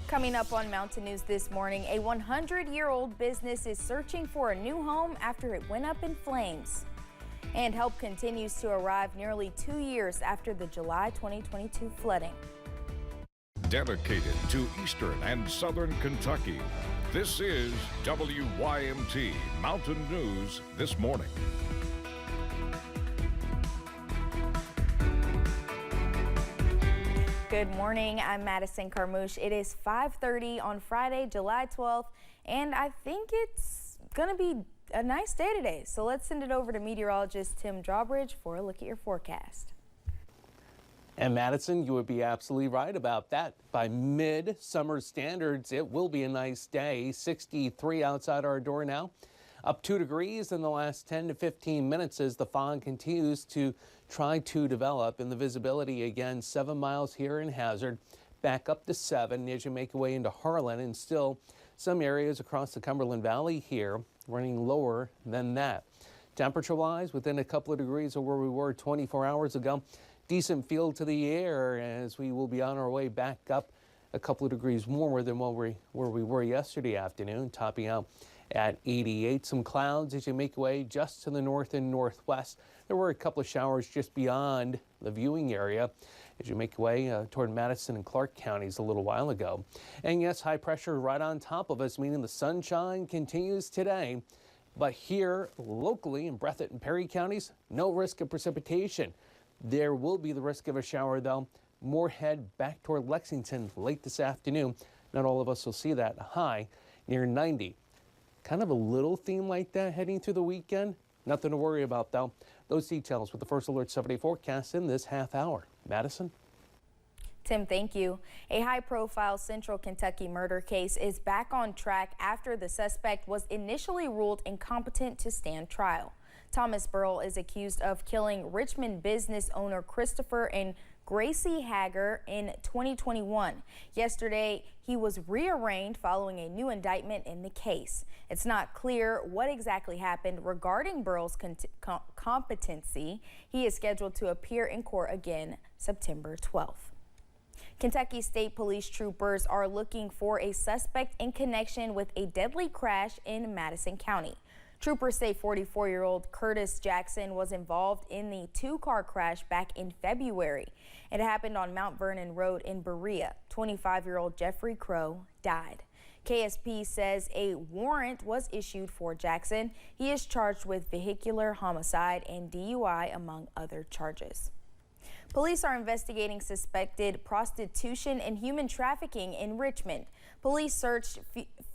Coming up on Mountain News this morning, a 100-year-old business is searching for a new home after it went up in flames. And help continues to arrive nearly 2 years after the July 2022 flooding. Dedicated to Eastern and Southern Kentucky, this is WYMT Mountain News this morning. Good morning, I'm Madison Carmouche. It is 5:30 on Friday, July 12th, and I think it's gonna be a nice day today. So let's send it over to meteorologist Tim Drawbridge for a look at your forecast. And Madison, you would be absolutely right about that. By mid-summer standards, it will be a nice day. 63 outside our door now. Up 2 degrees in the last 10 to 15 minutes as the fog continues to try to develop. And the visibility again, 7 miles here in Hazard, back up to 7 as you make your way into Harlan, and still some areas across the Cumberland Valley here running lower than that. Temperature-wise, within a couple of degrees of where we were 24 hours ago. Decent feel to the air as we will be on our way back up a couple of degrees warmer than where we were yesterday afternoon, topping out at 88. Some clouds as you make your way just to the north and northwest. There were a couple of showers just beyond the viewing area as you make your way toward Madison and Clark counties a little while ago. And yes, high pressure right on top of us, meaning the sunshine continues today. But here locally in Breathitt and Perry counties, no risk of precipitation. There will be the risk of a shower, though. More head back toward Lexington late this afternoon. Not all of us will see that. High near 90. Kind of a little theme like that heading through the weekend. Nothing to worry about, though. Those details with the First Alert 7-day forecast in this half hour. Madison? Tim, thank you. A high-profile Central Kentucky murder case is back on track after the suspect was initially ruled incompetent to stand trial. Thomas Burrell is accused of killing Richmond business owner Christopher and Gracie Hager in 2021. Yesterday, he was rearraigned following a new indictment in the case. It's not clear what exactly happened regarding Burrell's competency. He is scheduled to appear in court again September 12th. Kentucky State Police troopers are looking for a suspect in connection with a deadly crash in Madison County. Troopers say 44-year-old Curtis Jackson was involved in the two-car crash back in February. It happened on Mount Vernon Road in Berea. 25-year-old Jeffrey Crow died. KSP says a warrant was issued for Jackson. He is charged with vehicular homicide and DUI, among other charges. Police are investigating suspected prostitution and human trafficking in Richmond. Police searched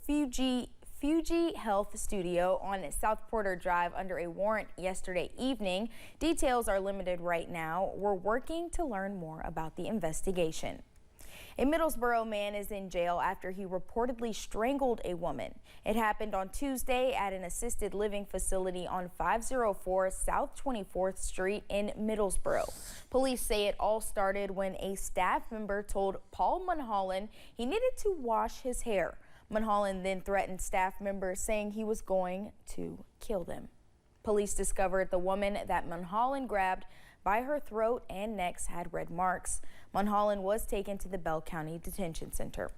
Fuji Health Studio on South Porter Drive under a warrant yesterday evening. Details are limited right now. We're working to learn more about the investigation. A Middlesboro man is in jail after he reportedly strangled a woman. It happened on Tuesday at an assisted living facility on 504 South 24th Street in Middlesboro. Police say it all started when a staff member told Paul Mulholland he needed to wash his hair. Mulholland then threatened staff members, saying he was going to kill them. Police discovered the woman that Mulholland grabbed by her throat and neck had red marks. Mulholland was taken to the Bell County Detention Center.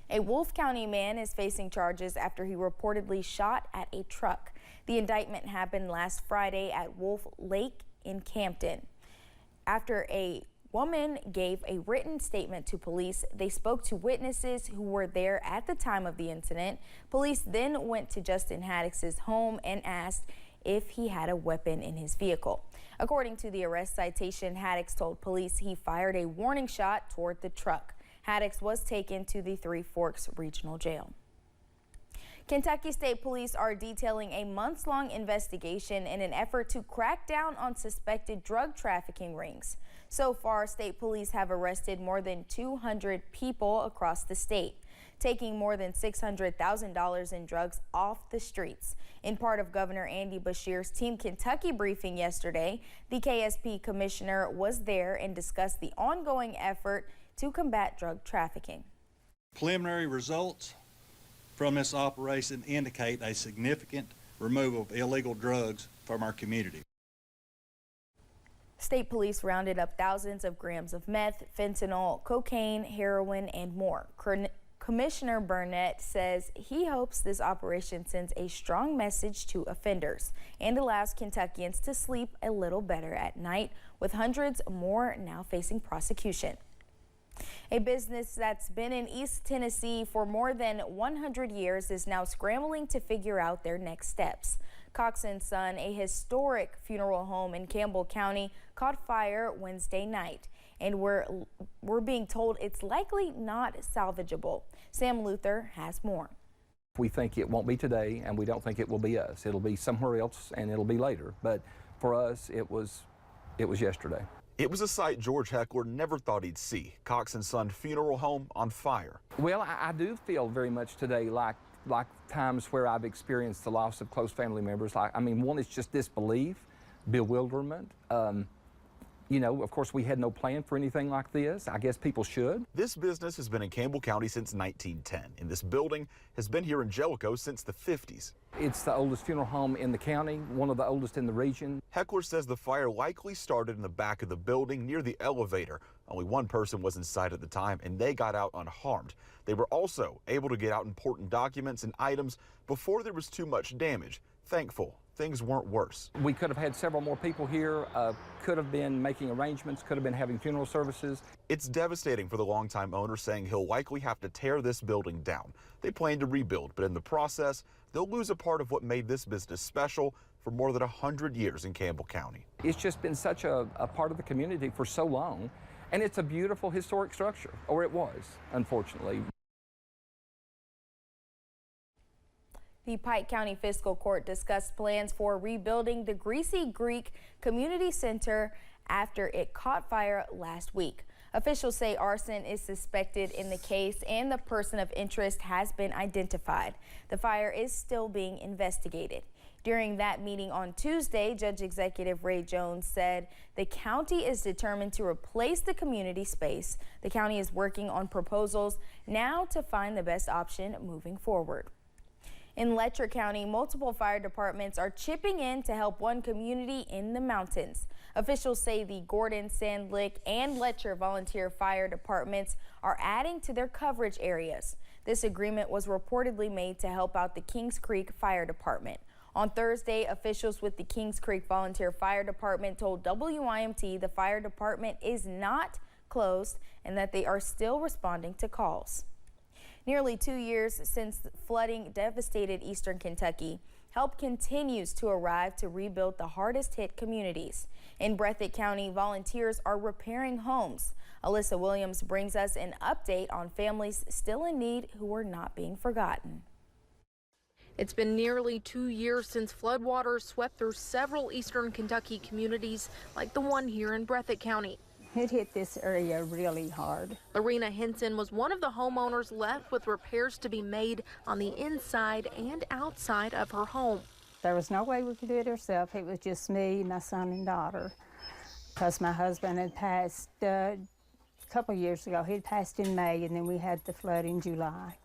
A Wolfe County man is facing charges after he reportedly shot at a truck. The indictment happened last Friday at Wolf Lake in Campton. After a woman gave a written statement to police, they spoke to witnesses who were there at the time of the incident. Police then went to Justin Haddox's home and asked if he had a weapon in his vehicle. According to the arrest citation, Haddox told police he fired a warning shot toward the truck. Haddox was taken to the Three Forks Regional Jail. Kentucky State Police are detailing a months-long investigation in an effort to crack down on suspected drug trafficking rings. So far, state police have arrested more than 200 people across the state, taking more than $600,000 in drugs off the streets. In part of Governor Andy Beshear's Team Kentucky briefing yesterday, the KSP commissioner was there and discussed the ongoing effort to combat drug trafficking. Preliminary results from this operation indicate a significant removal of illegal drugs from our community. State police rounded up thousands of grams of meth, fentanyl, cocaine, heroin, and more. Commissioner Burnett says he hopes this operation sends a strong message to offenders and allows Kentuckians to sleep a little better at night, with hundreds more now facing prosecution. A business that's been in East Tennessee for more than 100 years is now scrambling to figure out their next steps. Cox Son, a historic funeral home in Campbell County, caught fire Wednesday night, and we're being told it's likely not salvageable. Sam Luther has more. We think it won't be today, and we don't think it will be us. It'll be somewhere else, and it'll be later. But for us, it was yesterday. It was a sight George Heckler never thought he'd see. Cox Son Funeral Home on fire. Well, I do feel very much today like times where I've experienced the loss of close family members. One is just disbelief, bewilderment. You know, of course, we had no plan for anything like this. I guess people should. This business has been in Campbell County since 1910, and this building has been here in Jellicoe since the 50s. It's the oldest funeral home in the county, one of the oldest in the region. Heckler says the fire likely started in the back of the building near the elevator. Only one person was inside at the time, and they got out unharmed. They were also able to get out important documents and items before there was too much damage. Thankful things weren't worse. We could have had several more people here, could have been making arrangements, could have been having funeral services. It's devastating for the longtime owner, saying he'll likely have to tear this building down. They plan to rebuild, but in the process, they'll lose a part of what made this business special for more than 100 years in Campbell County. It's just been such a part of the community for so long, and it's a beautiful historic structure, or it was, unfortunately. The Pike County Fiscal Court discussed plans for rebuilding the Greasy Creek Community Center after it caught fire last week. Officials say arson is suspected in the case and the person of interest has been identified. The fire is still being investigated. During that meeting on Tuesday, Judge Executive Ray Jones said the county is determined to replace the community space. The county is working on proposals now to find the best option moving forward. In Letcher County, multiple fire departments are chipping in to help one community in the mountains. Officials say the Gordon, Sand Lick, and Letcher volunteer fire departments are adding to their coverage areas. This agreement was reportedly made to help out the Kings Creek Fire Department. On Thursday, officials with the Kings Creek Volunteer Fire Department told WYMT the fire department is not closed and that they are still responding to calls. Nearly 2 years since flooding devastated eastern Kentucky, help continues to arrive to rebuild the hardest hit communities. In Breathitt County, volunteers are repairing homes. Alyssa Williams brings us an update on families still in need who are not being forgotten. It's been nearly 2 years since floodwaters swept through several eastern Kentucky communities like the one here in Breathitt County. It hit this area really hard. Lorena Henson was one of the homeowners left with repairs to be made on the inside and outside of her home. There was no way we could do it ourselves. It was just me, my son, and daughter. Because my husband had passed a couple years ago. He had passed in May, and then we had the flood in July.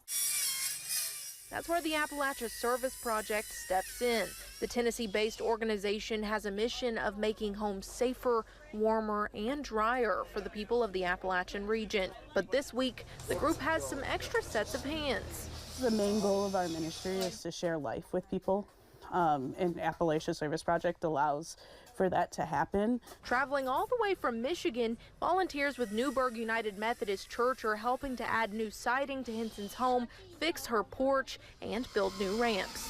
That's where the Appalachia Service Project steps in. The Tennessee-based organization has a mission of making homes safer, warmer, and drier for the people of the Appalachian region. But this week, the group has some extra sets of hands. The main goal of our ministry is to share life with people, and Appalachia Service Project allows for that to happen. Traveling all the way from Michigan, volunteers with Newburgh United Methodist Church are helping to add new siding to Henson's home, fix her porch, and build new ramps.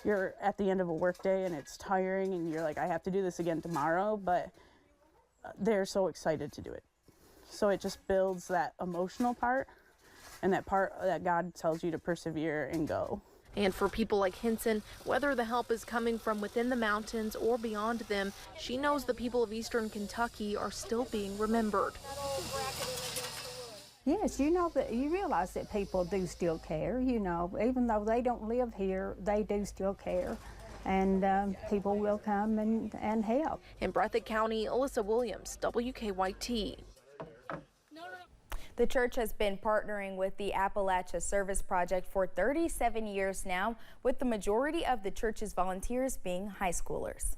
You're at the end of a work day and it's tiring and you're like, I have to do this again tomorrow, but they're so excited to do it. So it just builds that emotional part and that part that God tells you to persevere and go. And for people like Henson, whether the help is coming from within the mountains or beyond them, she knows the people of eastern Kentucky are still being remembered. Yes, you know that you realize that people do still care, you know, even though they don't live here, they do still care. And people will come and help. In Breathitt County, Alyssa Williams, WKYT. The church has been partnering with the Appalachia Service Project for 37 years now, with the majority of the church's volunteers being high schoolers.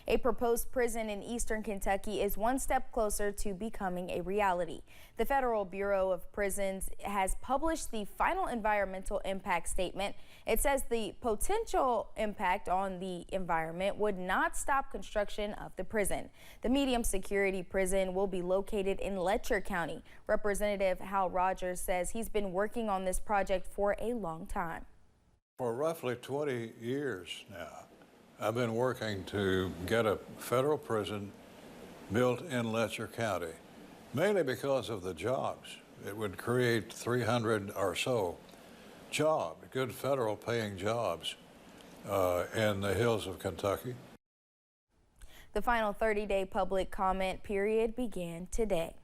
A proposed prison in eastern Kentucky is one step closer to becoming a reality. The Federal Bureau of Prisons has published the final environmental impact statement. It says the potential impact on the environment would not stop construction of the prison. The medium security prison will be located in Leer County. Representative Hal Rogers says he's been working on this project for a long time. For roughly 20 years now, I've been working to get a federal prison built in Leer County, mainly because of the jobs. It would create 300 or so jobs, good federal paying jobs in the hills of Kentucky. The final 30-day public comment period began today.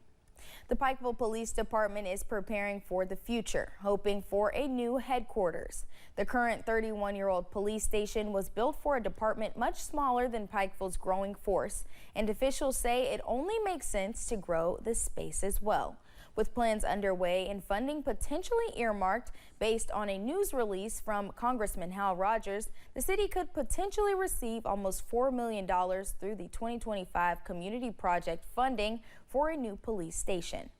The Pikeville Police Department is preparing for the future, hoping for a new headquarters. The current 31-year-old police station was built for a department much smaller than Pikeville's growing force, and officials say it only makes sense to grow the space as well. With plans underway and funding potentially earmarked based on a news release from Congressman Hal Rogers, the city could potentially receive almost $4 million through the 2025 community project funding for a new police station.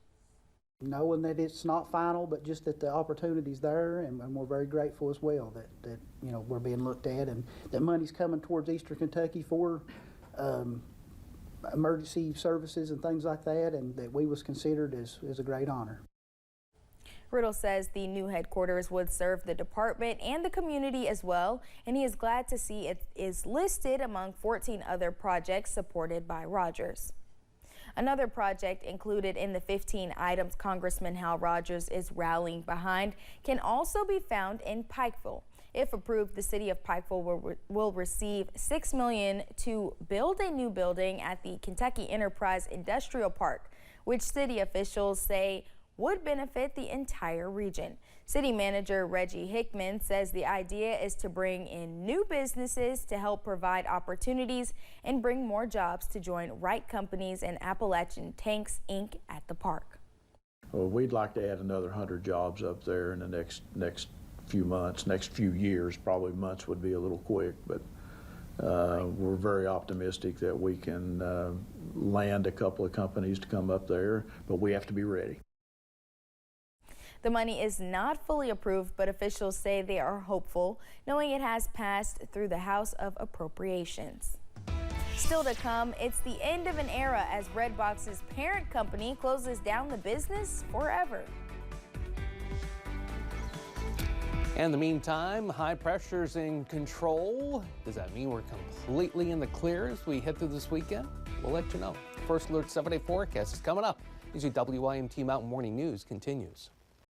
Knowing that it's not final, but just that the opportunity's there, and we're very grateful as well that you know, we're being looked at, and that money's coming towards Eastern Kentucky for emergency services and things like that, and that we was considered as a great honor. Riddle says the new headquarters would serve the department and the community as well, and he is glad to see it is listed among 14 other projects supported by Rogers. Another project included in the 15 items Congressman Hal Rogers is rallying behind can also be found in Pikeville. If approved, the city of Pikeville will receive $6 million to build a new building at the Kentucky Enterprise Industrial Park, which city officials say would benefit the entire region. City Manager Reggie Hickman says the idea is to bring in new businesses to help provide opportunities and bring more jobs to join Wright Companies and Appalachian Tanks, Inc. at the park. Well, we'd like to add another 100 jobs up there in the next few months, next few years. Probably months would be a little quick, but we're very optimistic that we can land a couple of companies to come up there, but we have to be ready. The money is not fully approved, but officials say they are hopeful, knowing it has passed through the House of Appropriations. Still to come, it's the end of an era as Redbox's parent company closes down the business forever. In the meantime, high pressure's in control. Does that mean we're completely in the clear as we head through this weekend? We'll let you know. First Alert 7-day forecast is coming up as your WYMT Mountain Morning News continues.